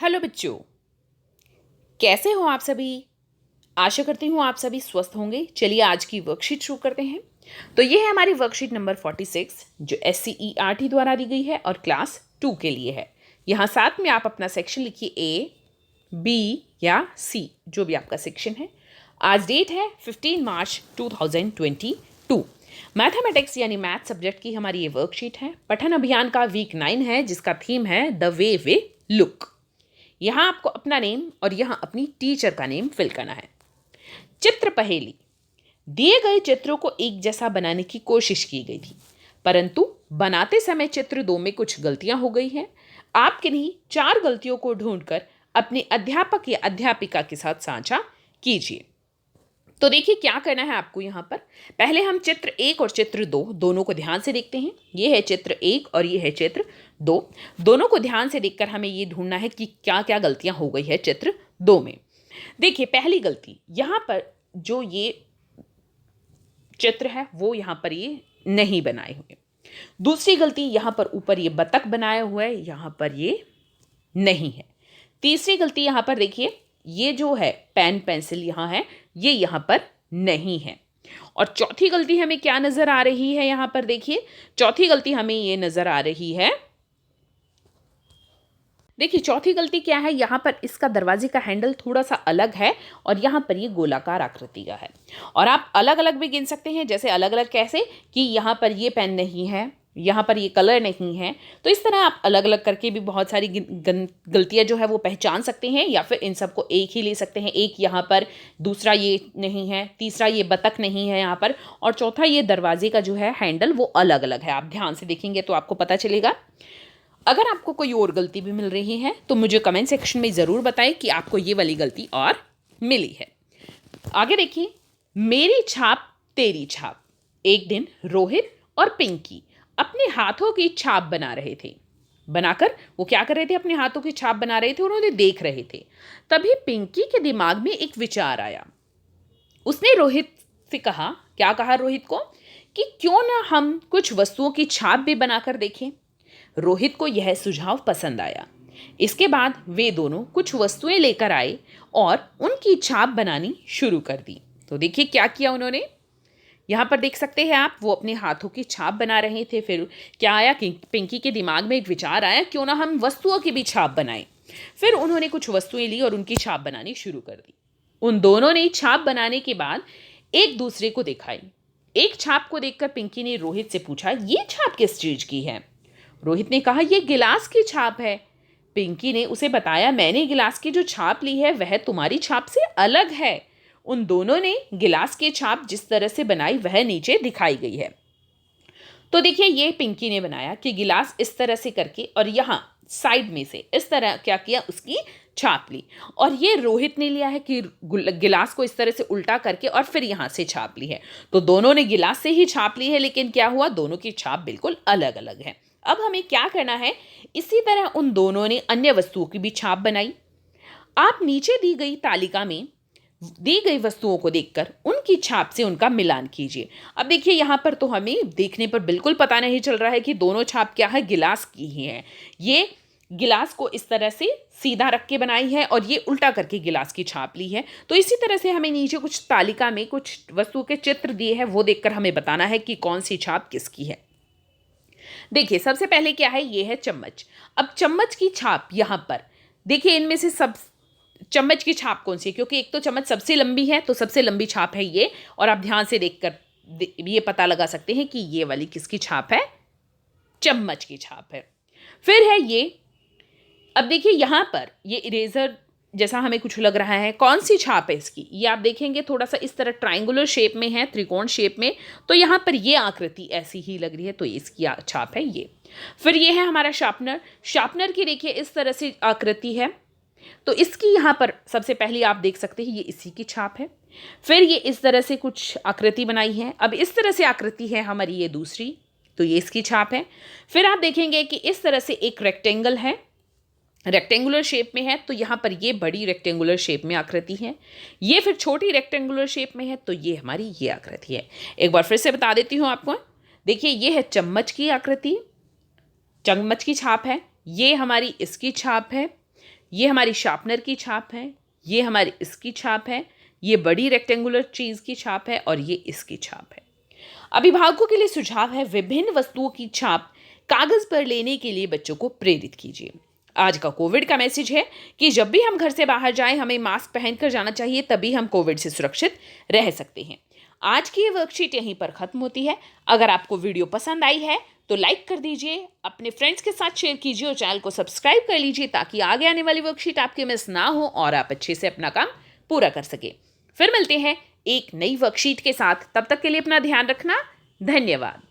Hello बच्चों, कैसे हो आप सभी। आशा करती हूँ आप सभी स्वस्थ होंगे। चलिए आज की वर्कशीट शुरू करते हैं। तो ये है हमारी वर्कशीट नंबर 46 जो SCERT द्वारा दी गई है और क्लास 2 के लिए है। यहाँ साथ में आप अपना सेक्शन लिखिए A, B या C, जो भी आपका सेक्शन है। आज डेट है 15 मार्च 2022। मैथमेटिक्स यानी मैथ सब्जेक्ट की हमारी ये वर्कशीट है। पठन अभियान का वीक 9 है जिसका थीम है द वे वे लुक। यहाँ आपको अपना नेम और यहाँ अपनी टीचर का नेम फिल करना है। चित्र पहेली। दिए गए चित्रों को एक जैसा बनाने की कोशिश की गई थी, परंतु बनाते समय चित्र 2 में कुछ गलतियां हो गई हैं। आप किन्हीं 4 गलतियों को ढूंढकर अपने अध्यापक या अध्यापिका के साथ साझा कीजिए। तो देखिए क्या करना है आपको यहाँ पर। पहले हम चित्र 1 और चित्र 2 दोनों को ध्यान से देखते हैं। ये है चित्र 1 और ये है चित्र 2। दोनों को ध्यान से देखकर हमें ये ढूंढना है कि क्या क्या गलतियां हो गई है चित्र 2 में। देखिए पहली गलती, यहाँ पर जो ये चित्र है वो यहाँ पर ये नहीं बनाए हुए। दूसरी गलती, यहाँ पर ऊपर ये बतख बनाया हुआ है, यहाँ पर ये नहीं है। तीसरी गलती यहाँ पर देखिए, ये जो है पेन पेंसिल यहाँ है, ये यहाँ पर नहीं है। और चौथी गलती हमें क्या नजर आ रही है यहाँ पर देखिए, चौथी गलती हमें ये नजर आ रही है। देखिए चौथी गलती क्या है, यहाँ पर इसका दरवाजे का हैंडल थोड़ा सा अलग है और यहाँ पर ये गोलाकार आकृति का है। और आप अलग अलग भी गिन सकते हैं, जैसे अलग अलग कैसे कि यहाँ पर ये पेन नहीं है, यहाँ पर ये कलर नहीं है। तो इस तरह आप अलग अलग करके भी बहुत सारी गलतियाँ जो है वो पहचान सकते हैं, या फिर इन सबको एक ही ले सकते हैं। एक यहाँ पर, दूसरा ये नहीं है, तीसरा ये बतख नहीं है यहाँ पर, और चौथा ये दरवाजे का जो है हैंडल वो अलग अलग है। आप ध्यान से देखेंगे तो आपको पता चलेगा। अगर आपको कोई और गलती भी मिल रही है तो मुझे कमेंट सेक्शन में ज़रूर बताएं कि आपको ये वाली गलती और मिली है। आगे देखिए, मेरी छाप तेरी छाप। एक दिन रोहित और पिंकी अपने हाथों की छाप बना रहे थे। बनाकर वो क्या कर रहे थे, अपने हाथों की छाप बना रहे थे और उन्हें देख रहे थे। तभी पिंकी के दिमाग में एक विचार आया। उसने रोहित से कहा, क्या कहा रोहित को, कि क्यों ना हम कुछ वस्तुओं की छाप भी बनाकर देखें। रोहित को यह सुझाव पसंद आया। इसके बाद वे दोनों कुछ वस्तुएं लेकर आए और उनकी छाप बनानी शुरू कर दी। तो देखिए क्या किया उन्होंने, यहाँ पर देख सकते हैं आप, वो अपने हाथों की छाप बना रहे थे। फिर क्या आया कि पिंकी के दिमाग में एक विचार आया, क्यों ना हम वस्तुओं की भी छाप बनाएं। फिर उन्होंने कुछ वस्तुएं ली और उनकी छाप बनानी शुरू कर दी। उन दोनों ने छाप बनाने के बाद एक दूसरे को दिखाई। एक छाप को देखकर पिंकी ने रोहित से पूछा, ये छाप किस चीज की है। रोहित ने कहा, यह गिलास की छाप है। पिंकी ने उसे बताया, मैंने गिलास की जो छाप ली है वह तुम्हारी छाप से अलग है। उन दोनों ने गिलास की छाप जिस तरह से बनाई वह नीचे दिखाई गई है। तो देखिए ये पिंकी ने बनाया कि गिलास इस तरह से करके और यहाँ साइड में से इस तरह क्या किया, उसकी छाप ली। और ये रोहित ने लिया है कि गिलास को इस तरह से उल्टा करके और फिर यहाँ से छाप ली है। तो दोनों ने गिलास से ही छाप ली है, लेकिन क्या हुआ, दोनों की छाप बिल्कुल अलग अलग है। अब हमें क्या करना है, इसी तरह उन दोनों ने अन्य वस्तुओं की भी छाप बनाई। आप नीचे दी गई तालिका में दी गई वस्तुओं को देखकर उनकी छाप से उनका मिलान कीजिए। अब देखिए यहाँ पर तो हमें देखने पर बिल्कुल पता नहीं चल रहा है कि दोनों छाप क्या है, गिलास की ही है। ये गिलास को इस तरह से सीधा रख के बनाई है और ये उल्टा करके गिलास की छाप ली है। तो इसी तरह से हमें नीचे कुछ तालिका में कुछ वस्तुओं के चित्र दिए हैं, वो देखकर हमें बताना है कि कौन सी छाप किसकी है। देखिए सबसे पहले क्या है, ये है चम्मच। अब चम्मच की छाप यहाँ पर देखिए, इनमें से सब चम्मच की छाप कौन सी है, क्योंकि एक तो चम्मच सबसे लंबी है, तो सबसे लंबी छाप है ये। और आप ध्यान से देखकर ये पता लगा सकते हैं कि ये वाली किसकी छाप है, चम्मच की छाप है। फिर है ये, अब देखिए यहाँ पर ये इरेजर जैसा हमें कुछ लग रहा है, कौन सी छाप है इसकी, ये आप देखेंगे थोड़ा सा इस तरह ट्रायंगुलर शेप में है, त्रिकोण शेप में। तो यहाँ पर ये आकृति ऐसी ही लग रही है, तो इसकी छाप है ये। फिर ये है हमारा शार्पनर। शार्पनर की देखिए इस तरह से आकृति है, तो इसकी यहाँ पर सबसे पहले आप देख सकते हैं ये इसी की छाप है। फिर ये इस तरह से कुछ आकृति बनाई है। अब इस तरह से आकृति है हमारी ये दूसरी, तो ये इसकी छाप है। फिर आप देखेंगे कि इस तरह से एक रेक्टेंगल है, रेक्टेंगुलर शेप में है, तो यहाँ पर ये बड़ी रेक्टेंगुलर शेप में आकृति है। ये फिर छोटी रेक्टेंगुलर शेप में है, तो ये हमारी ये आकृति है। एक बार फिर से बता देती हूँ आपको। देखिए ये है चम्मच की आकृति, चम्मच की छाप है। ये हमारी इसकी छाप है। ये हमारी शार्पनर की छाप है, ये हमारी इसकी छाप है, ये बड़ी रेक्टेंगुलर चीज़ की छाप है और ये इसकी छाप है। अभिभावकों के लिए सुझाव है, विभिन्न वस्तुओं की छाप कागज पर लेने के लिए बच्चों को प्रेरित कीजिए। आज का कोविड का मैसेज है कि जब भी हम घर से बाहर जाएं हमें मास्क पहनकर जाना चाहिए, तभी हम कोविड से सुरक्षित रह सकते हैं। आज की ये वर्कशीट यहीं पर खत्म होती है। अगर आपको वीडियो पसंद आई है तो लाइक कर दीजिए, अपने फ्रेंड्स के साथ शेयर कीजिए और चैनल को सब्सक्राइब कर लीजिए ताकि आगे आने वाली वर्कशीट आपके मिस ना हो और आप अच्छे से अपना काम पूरा कर सके। फिर मिलते हैं एक नई वर्कशीट के साथ, तब तक के लिए अपना ध्यान रखना। धन्यवाद।